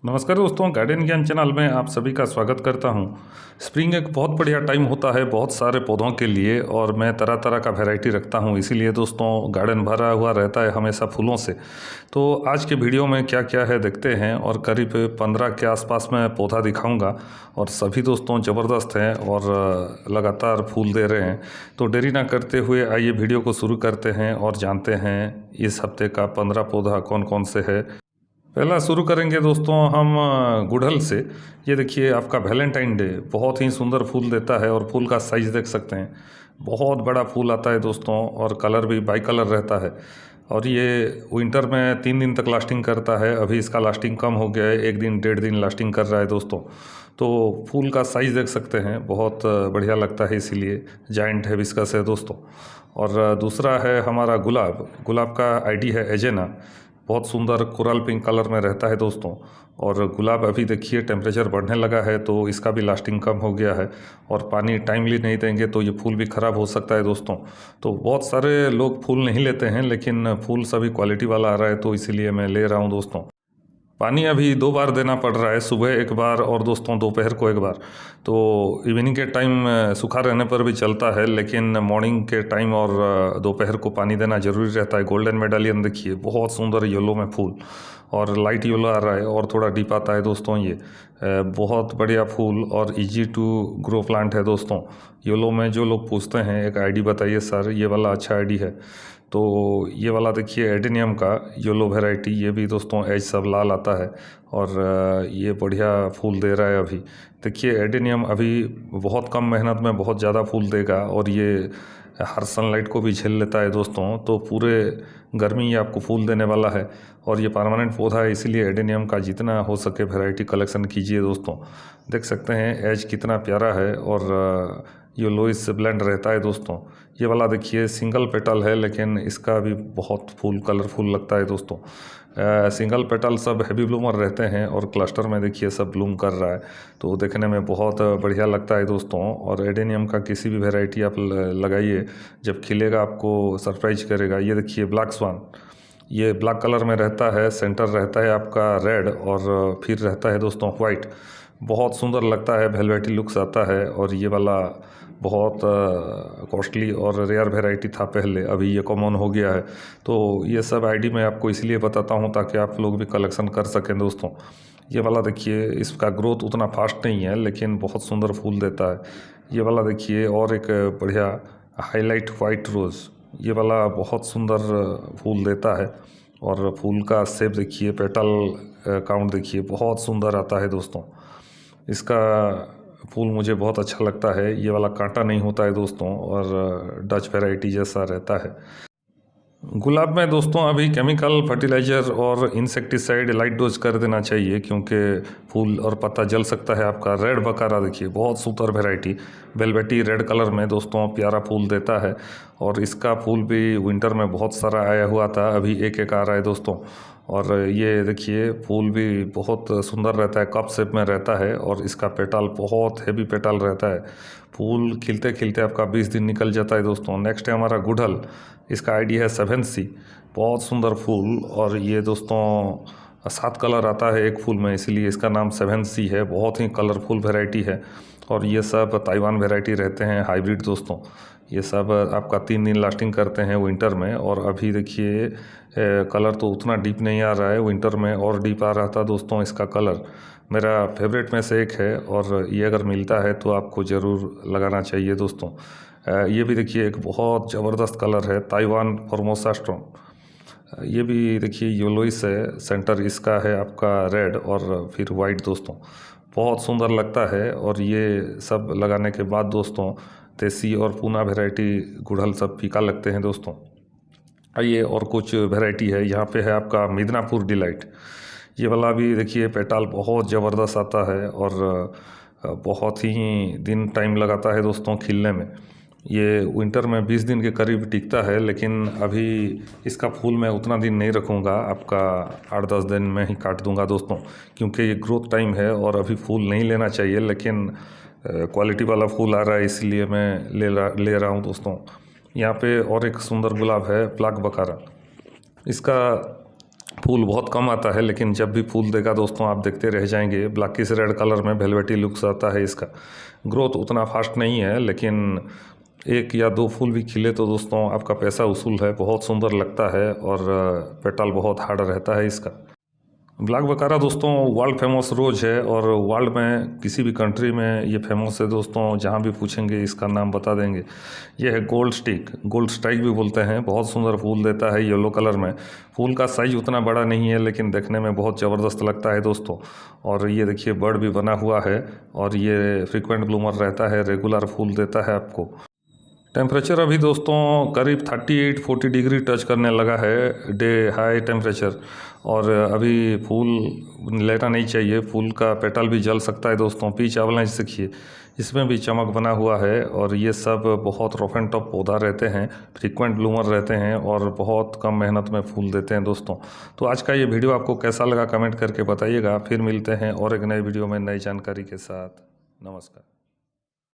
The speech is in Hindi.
नमस्कार दोस्तों, गार्डन ज्ञान चैनल में आप सभी का स्वागत करता हूं। स्प्रिंग एक बहुत बढ़िया टाइम होता है बहुत सारे पौधों के लिए और मैं तरह तरह का वैरायटी रखता हूं, इसीलिए दोस्तों गार्डन भरा हुआ रहता है हमेशा फूलों से। तो आज के वीडियो में क्या क्या है देखते हैं और करीब 15 के आसपास में पौधा दिखाऊंगा और सभी दोस्तों ज़बरदस्त हैं और लगातार फूल दे रहे हैं। तो देरी ना करते हुए आइए वीडियो को शुरू करते हैं और जानते हैं इस हफ्ते का 15 पौधा कौन कौन से है। पहला शुरू करेंगे दोस्तों हम गुड़हल से। ये देखिए आपका वैलेंटाइन डे बहुत ही सुंदर फूल देता है और फूल का साइज़ देख सकते हैं, बहुत बड़ा फूल आता है दोस्तों और कलर भी बाई कलर रहता है। और ये विंटर में 3 दिन तक लास्टिंग करता है। अभी इसका लास्टिंग कम हो गया है, 1 दिन 1.5 दिन लास्टिंग कर रहा है दोस्तों। तो फूल का साइज़ देख सकते हैं, बहुत बढ़िया लगता है, इसीलिए जायंट हिबिस्कस है दोस्तों। और दूसरा है हमारा गुलाब। गुलाब का आईडी है एजेना, बहुत सुंदर कोरल पिंक कलर में रहता है दोस्तों। और गुलाब अभी देखिए टेम्परेचर बढ़ने लगा है तो इसका भी लास्टिंग कम हो गया है और पानी टाइमली नहीं देंगे तो ये फूल भी ख़राब हो सकता है दोस्तों। तो बहुत सारे लोग फूल नहीं लेते हैं लेकिन फूल सभी क्वालिटी वाला आ रहा है तो इसीलिए मैं ले रहा हूँ दोस्तों। पानी अभी 2 बार देना पड़ रहा है, सुबह एक बार और दोस्तों दोपहर को एक बार। तो इवनिंग के टाइम सूखा रहने पर भी चलता है लेकिन मॉर्निंग के टाइम और दोपहर को पानी देना ज़रूरी रहता है। गोल्डन मेडालियन देखिए बहुत सुंदर येलो में फूल और लाइट येलो आ रहा है और थोड़ा डीप आता है दोस्तों। ये बहुत बढ़िया फूल और इजी टू ग्रो प्लांट है दोस्तों। येलो में जो लोग पूछते हैं एक आईडी बताइए सर, ये वाला अच्छा आईडी है। तो ये वाला देखिए एडेनियम का येलो वैरायटी, ये भी दोस्तों एज सब लाल आता है और ये बढ़िया फूल दे रहा है अभी। देखिए एडेनियम अभी बहुत कम मेहनत में बहुत ज़्यादा फूल देगा और ये हर सनलाइट को भी झेल लेता है दोस्तों। तो पूरे गर्मी ये आपको फूल देने वाला है और ये परमानेंट पौधा है, इसीलिए एडेनियम का जितना हो सके वैरायटी कलेक्शन कीजिए दोस्तों। देख सकते हैं एज कितना प्यारा है और ये लोइस ब्लेंड रहता है दोस्तों। ये वाला देखिए सिंगल पेटल है लेकिन इसका भी बहुत फूल कलरफुल लगता है दोस्तों। सिंगल पेटल सब हैवी ब्लूमर रहते हैं और क्लस्टर में देखिए सब ब्लूम कर रहा है तो देखने में बहुत बढ़िया लगता है दोस्तों। और एडेनियम का किसी भी वैरायटी आप लगाइए, जब खिलेगा आपको सरप्राइज करेगा। ये देखिए ब्लैक स्वान, ये ब्लैक कलर में रहता है, सेंटर रहता है आपका रेड और फिर रहता है दोस्तों वाइट। बहुत सुंदर लगता है, वेलवेटी लुक्स आता है। और ये वाला बहुत कॉस्टली और रेयर वैरायटी था पहले, अभी ये कॉमन हो गया है। तो ये सब आईडी मैं आपको इसलिए बताता हूँ ताकि आप लोग भी कलेक्शन कर सकें दोस्तों। ये वाला देखिए इसका ग्रोथ उतना फास्ट नहीं है लेकिन बहुत सुंदर फूल देता है। ये वाला देखिए और एक बढ़िया हाईलाइट वाइट रोज़, ये वाला बहुत सुंदर फूल देता है और फूल का शेप देखिए, पेटल काउंट देखिए, बहुत सुंदर आता है दोस्तों। इसका फूल मुझे बहुत अच्छा लगता है। ये वाला कांटा नहीं होता है दोस्तों और डच वैरायटी जैसा रहता है। गुलाब में दोस्तों अभी केमिकल फर्टिलाइज़र और इंसेक्टिसाइड लाइट डोज कर देना चाहिए क्योंकि फूल और पत्ता जल सकता है आपका। रेड बकारा देखिए बहुत सुंदर वैरायटी, वेलवेटी रेड कलर में दोस्तों प्यारा फूल देता है और इसका फूल भी विंटर में बहुत सारा आया हुआ था, अभी एक एक आ रहा है दोस्तों। और ये देखिए फूल भी बहुत सुंदर रहता है, कप शेप में रहता है और इसका पेटल बहुत हेवी पेटल रहता है। फूल खिलते खिलते आपका 20 दिन निकल जाता है दोस्तों। नेक्स्ट है हमारा गुड़हल, इसका आईडी है 7C, बहुत सुंदर फूल और ये दोस्तों 7 कलर आता है एक फूल में, इसीलिए इसका नाम 7C है। बहुत ही कलरफुल वैरायटी है और ये सब ताइवान वैरायटी रहते हैं हाइब्रिड दोस्तों। ये सब आपका 3 दिन लास्टिंग करते हैं विंटर में और अभी देखिए कलर तो उतना डीप नहीं आ रहा है, विंटर में और डीप आ रहा था दोस्तों इसका कलर। मेरा फेवरेट में से एक है और ये अगर मिलता है तो आपको ज़रूर लगाना चाहिए दोस्तों। ये भी देखिए एक बहुत ज़बरदस्त कलर है, ताइवान फॉर्मोसा स्ट्रॉन्ग। ये भी देखिए येलोइस है, सेंटर इसका है आपका रेड और फिर वाइट दोस्तों, बहुत सुंदर लगता है। और ये सब लगाने के बाद दोस्तों देसी और पूना वैरायटी गुड़हल सब फीका लगते हैं दोस्तों। आइए और कुछ वैरायटी है, यहाँ पे है आपका मिदनापुर डिलाइट। ये वाला भी देखिए पेटाल बहुत ज़बरदस्त आता है और बहुत ही दिन टाइम लगाता है दोस्तों खिलने में। ये विंटर में 20 दिन के करीब टिकता है लेकिन अभी इसका फूल मैं उतना दिन नहीं रखूँगा, आपका 8-10 दिन में ही काट दूँगा दोस्तों क्योंकि ये ग्रोथ टाइम है और अभी फूल नहीं लेना चाहिए लेकिन क्वालिटी वाला फूल आ रहा है इसलिए मैं ले रहा हूँ दोस्तों। यहाँ पे और एक सुंदर गुलाब है ब्लैक बकारा, इसका फूल बहुत कम आता है, लेकिन जब भी फूल देगा दोस्तों आप देखते रह जाएंगे। ब्लैकिश रेड कलर में वेलवेटी लुक्स आता है इसका। ग्रोथ उतना फास्ट नहीं है, लेकिन 1 या 2 फूल भी खिले तो दोस्तों आपका पैसा वसूल है। बहुत सुंदर लगता है और पेटल बहुत हार्ड रहता है इसका। ब्लैक बकारा दोस्तों वर्ल्ड फेमस रोज़ है और वर्ल्ड में किसी भी कंट्री में ये फेमस है दोस्तों। जहाँ भी पूछेंगे इसका नाम बता देंगे। ये है गोल्ड स्ट्राइक भी बोलते हैं। बहुत सुंदर फूल देता है येलो कलर में। फूल का साइज उतना बड़ा नहीं है, लेकिन देखने में बहुत ज़बरदस्त लगता है दोस्तों। और ये देखिए बर्ड भी बना हुआ है और ये फ्रीक्वेंट ब्लूमर रहता है, रेगुलर फूल देता है आपको। टेम्परेचर अभी दोस्तों करीब 38-40 डिग्री टच करने लगा है, डे हाई टेम्परेचर। और अभी फूल लेना नहीं चाहिए, फूल का पेटल भी जल सकता है दोस्तों। पीच अवलांच देखिए, इसमें भी चमक बना हुआ है। और ये सब बहुत रफ एंड टफ पौधा रहते हैं, फ्रीक्वेंट ब्लूमर रहते हैं और बहुत कम मेहनत में फूल देते हैं दोस्तों। तो आज का ये वीडियो आपको कैसा लगा कमेंट करके बताइएगा। फिर मिलते हैं और एक नए वीडियो में नई जानकारी के साथ। नमस्कार।